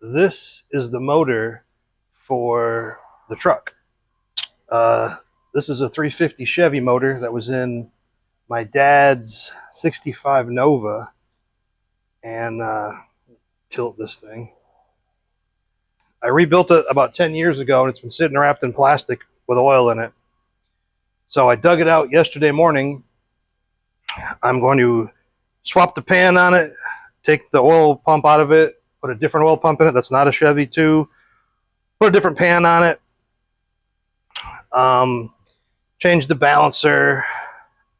this is the motor for the truck. This is a 350 Chevy motor that was in my dad's 65 Nova. And tilt this thing. I rebuilt it about 10 years ago, and it's been sitting wrapped in plastic with oil in it. So I dug it out yesterday morning. I'm going to swap the pan on it, take the oil pump out of it, put a different oil pump in it that's not a Chevy too, put a different pan on it, change the balancer,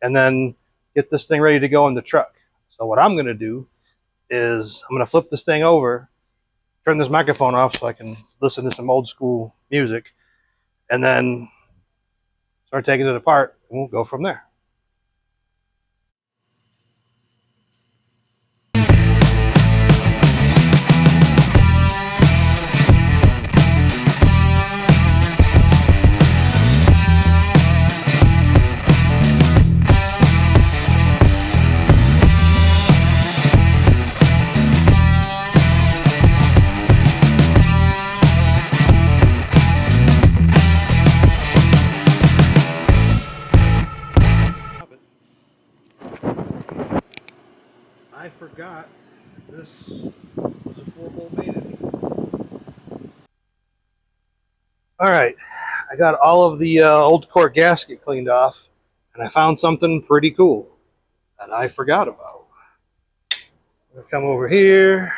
and then get this thing ready to go in the truck. So what I'm going to do is I'm going to flip this thing over, turn this microphone off so I can listen to some old school music, and then start taking it apart, and we'll go from there. I forgot this was a 4-bolt main. All right, I got all of the old core gasket cleaned off, and I found something pretty cool that I forgot about. I'm gonna come over here.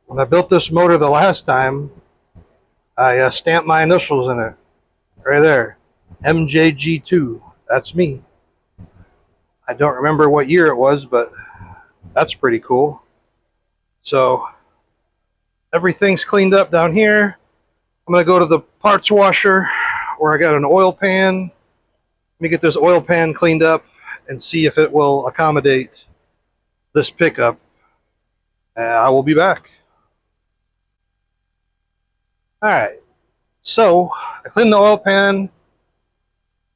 When I built this motor the last time, I stamped my initials in it, right there, MJG2. That's me. I don't remember what year it was, but that's pretty cool. So everything's cleaned up down here. I'm gonna go to the parts washer where I got an oil pan. Let me get this oil pan cleaned up and see if it will accommodate this pickup. I will be back. All right, so I cleaned the oil pan.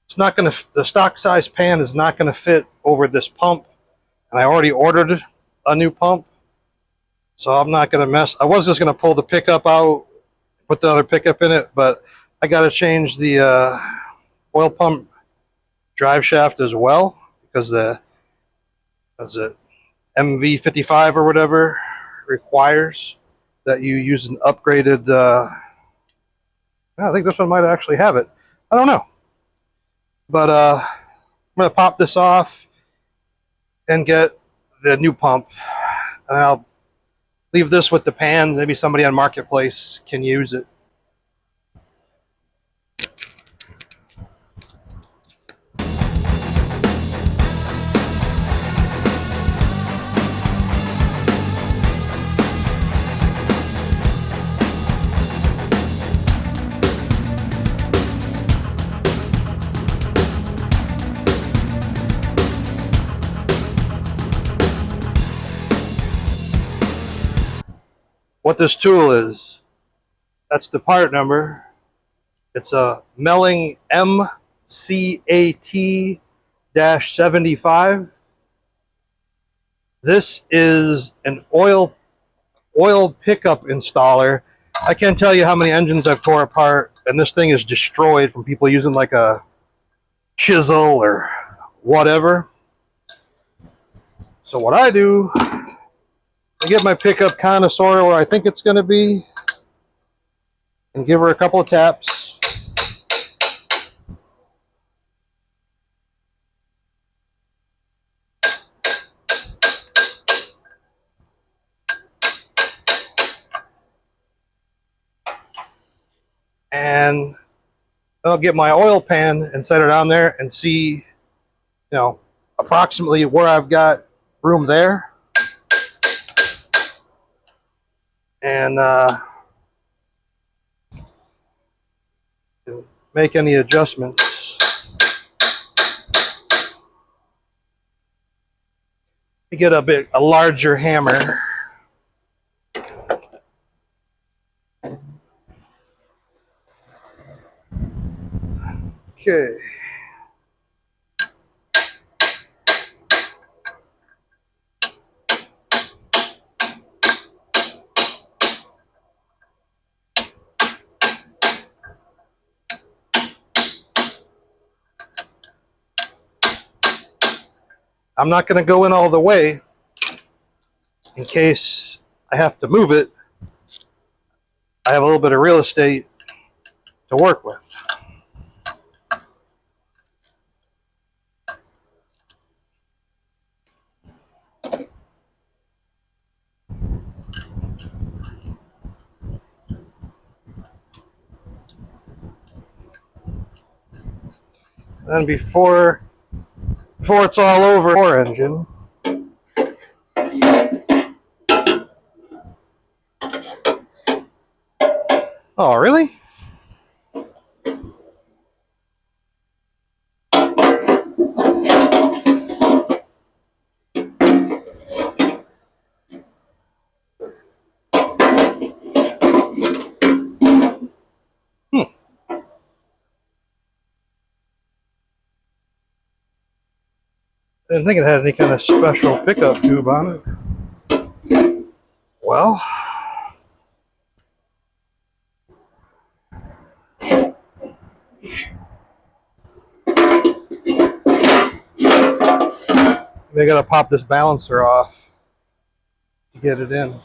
It's not gonna, the stock size pan is not gonna fit over this pump, and I already ordered a new pump, so I'm not gonna mess. I was just gonna pull the pickup out, put the other pickup in it, but I gotta change the oil pump drive shaft as well, because the MV55 or whatever requires that you use an upgraded. I think this one might actually have it. I don't know. But I'm going to pop this off and get the new pump. And I'll leave this with the pan. Maybe somebody on Marketplace can use it. What this tool is, that's the number. It's a Melling MCAT-75. This is an oil pickup installer. I can't tell you how many engines I've tore apart, and this thing is destroyed from people using like a chisel or whatever. So what I do, I get my pickup kind of sort of where I think it's going to be, and give her a couple of taps. And I'll get my oil pan and set it on there and see, approximately where I've got room there. And make any adjustments. You get a larger hammer. Okay. I'm not going to go in all the way in case I have to move it. I have a little bit of real estate to work with. And before it's all over, our engine. Oh, really? Hmm. Didn't think it had any kind of special pickup tube on it. Well, they got to pop this balancer off to get it in. All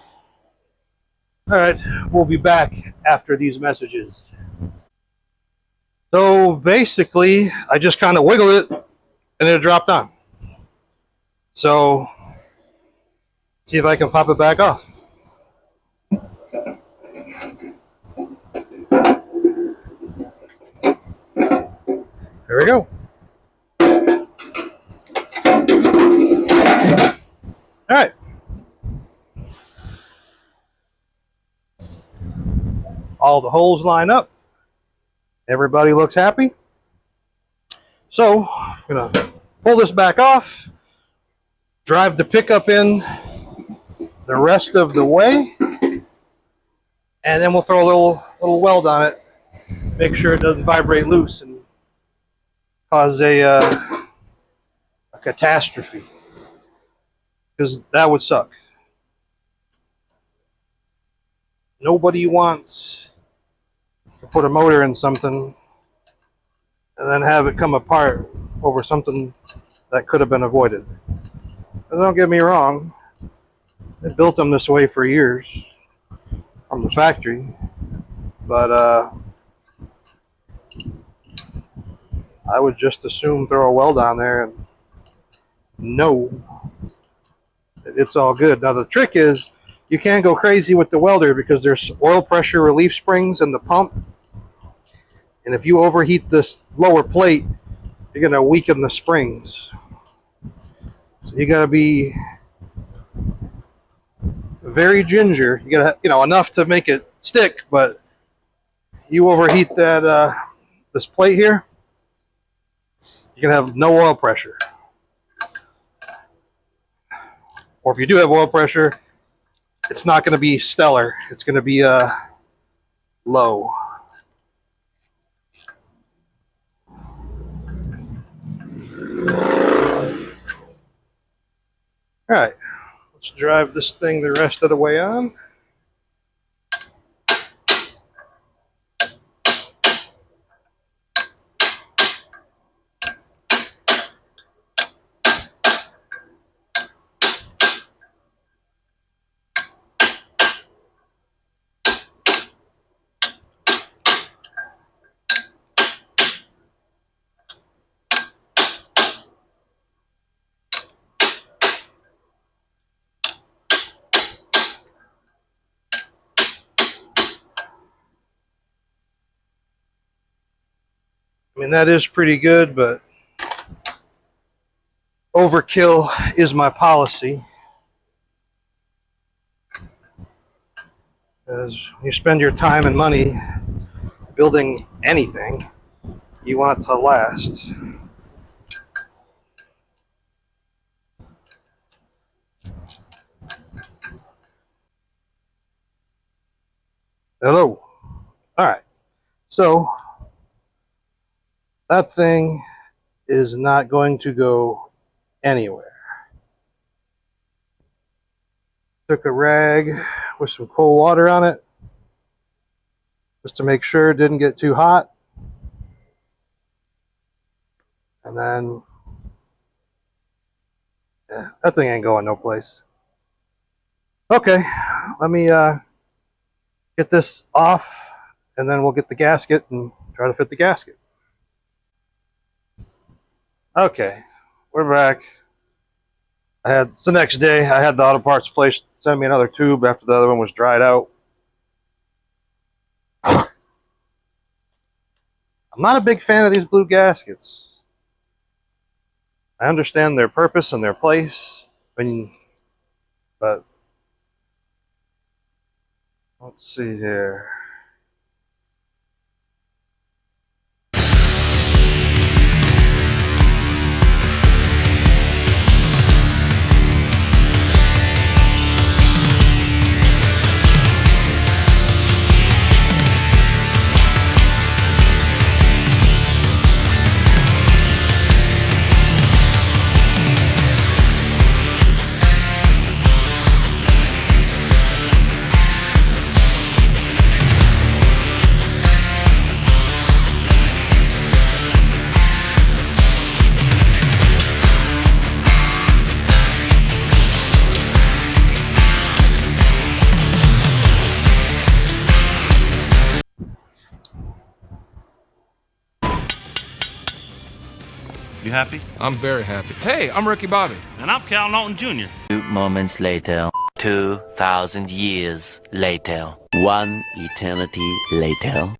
right, we'll be back after these messages. So basically, I just kind of wiggle it and it dropped on. So, see if I can pop it back off. There we go. All right. All the holes line up. Everybody looks happy. So, I'm going to pull this back off, drive the pickup in the rest of the way, and then we'll throw a little weld on it, make sure it doesn't vibrate loose and cause a catastrophe, because that would suck. Nobody wants to put a motor in something and then have it come apart over something that could have been avoided. And don't get me wrong, they built them this way for years from the factory, but I would just assume throw a weld on there and know that it's all good. Now the trick is you can't go crazy with the welder because there's oil pressure relief springs in the pump, and if you overheat this lower plate, you're going to weaken the springs. So you got to be very ginger. You got to, enough to make it stick, but you overheat that this plate here, you're going to have no oil pressure. Or if you do have oil pressure, it's not going to be stellar. It's going to be low. All right, let's drive this thing the rest of the way on. I mean, that is pretty good, but overkill is my policy. As you spend your time and money building anything, you want it to last. Hello. All right. So that thing is not going to go anywhere. Took a rag with some cold water on it just to make sure it didn't get too hot. And then Yeah, that thing ain't going no place. Okay, let me get this off, and then we'll get the gasket and try to fit the gasket. Okay, we're back. It's the next day. I had the auto parts place send me another tube after the other one was dried out. I'm not a big fan of these blue gaskets. I understand their purpose and their place, but let's see here. You happy? I'm very happy. Hey, I'm Ricky Bobby. And I'm Cal Naughton Jr. 2 moments later. 2,000 years later. 1 eternity later.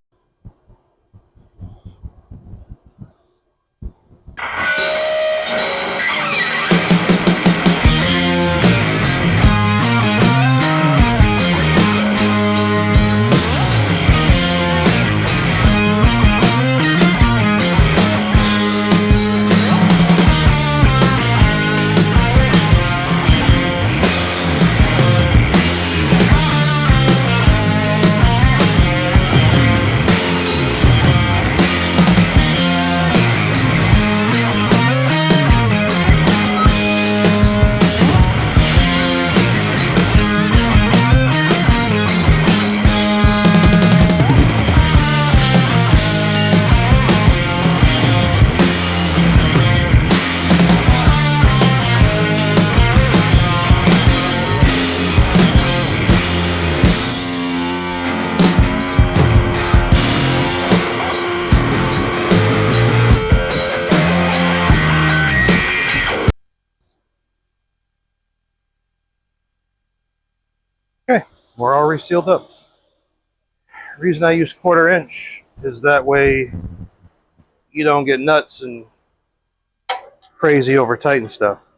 Okay, we're all resealed up. The reason I use 1/4 inch is that way you don't get nuts and crazy over tight and stuff.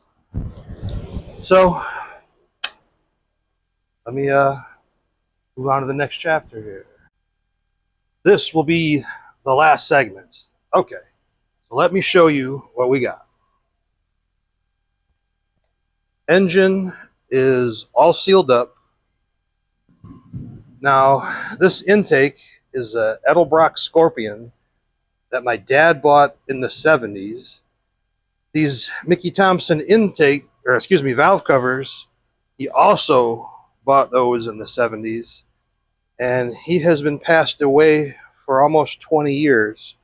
So let me move on to the next chapter here. This will be the last segment. Okay, so let me show you what we got. Engine is all sealed up. Now, this intake is a Edelbrock Scorpion that my dad bought in the 70s. These Mickey Thompson valve covers, he also bought those in the 70s. And he has been passed away for almost 20 years.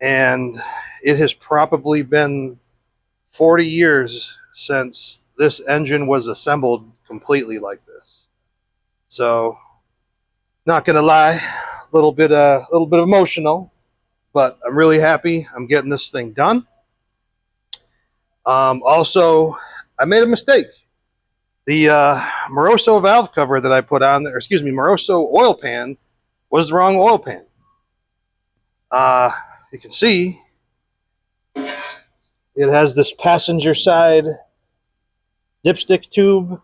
And it has probably been 40 years since this engine was assembled completely like this. So, not gonna lie, a little bit emotional, but I'm really happy I'm getting this thing done. Also, I made a mistake. The Moroso valve cover that I put on there, Moroso oil pan, was the wrong oil pan. You can see it has this passenger side dipstick tube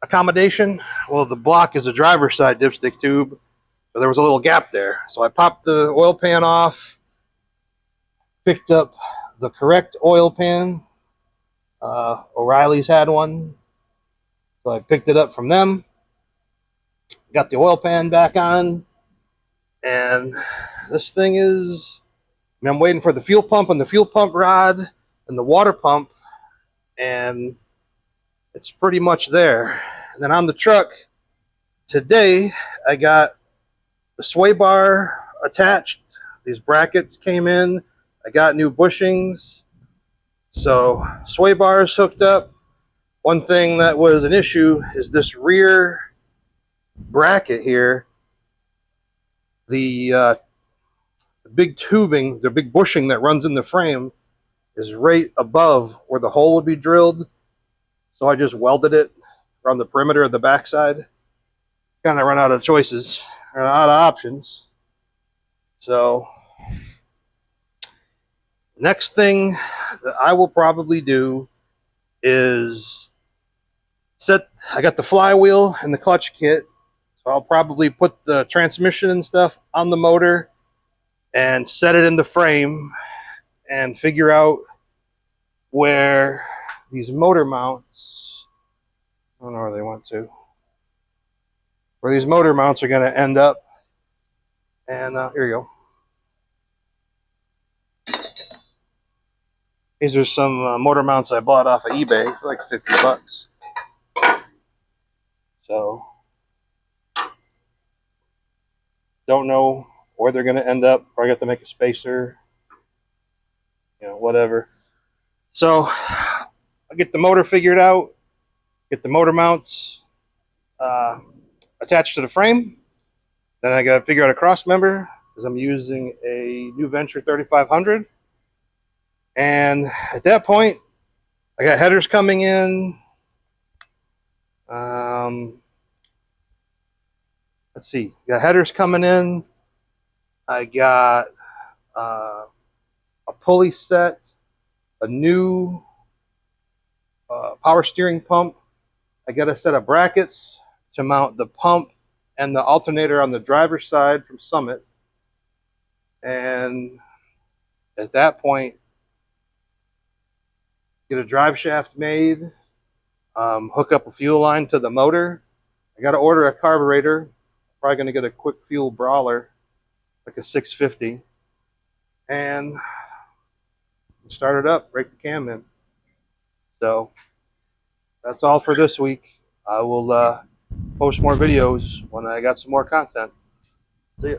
accommodation. Well, the block is a driver's side dipstick tube, so there was a little gap there. So I popped the oil pan off, picked up the correct oil pan. O'Reilly's had one, so I picked it up from them. Got the oil pan back on, and this thing is, I'm waiting for the fuel pump and the fuel pump rod and the water pump, and it's pretty much there. And then on the truck today, I got the sway bar attached. These brackets came in. I got new bushings. So sway bars hooked up. One thing that was an issue is this rear bracket here. The big tubing, the big bushing that runs in the frame is right above where the hole would be drilled. So I just welded it around the perimeter of the backside. Kind of run out of choices, or out of options. So next thing that I will probably do is I got the flywheel and the clutch kit. So I'll probably put the transmission and stuff on the motor and set it in the frame and figure out where these motor mounts, I don't know where they went to, where these motor mounts are going to end up. And here you go. These are some motor mounts I bought off of eBay for like 50 bucks. So, don't know where they're going to end up. Probably got to make a spacer, whatever. So, I'll get the motor figured out, get the motor mounts attached to the frame. Then I got to figure out a cross member because I'm using a New Venture 3500. And at that point, I got headers coming in. Let's see. Got headers coming in. I got a pulley set, a new power steering pump. I got a set of brackets to mount the pump and the alternator on the driver's side from Summit. And at that point, get a drive shaft made, hook up a fuel line to the motor. I got to order a carburetor. Probably going to get a quick fuel brawler, like a 650, and start it up, break the cam in. So that's all for this week. I will post more videos when I got some more content. See ya.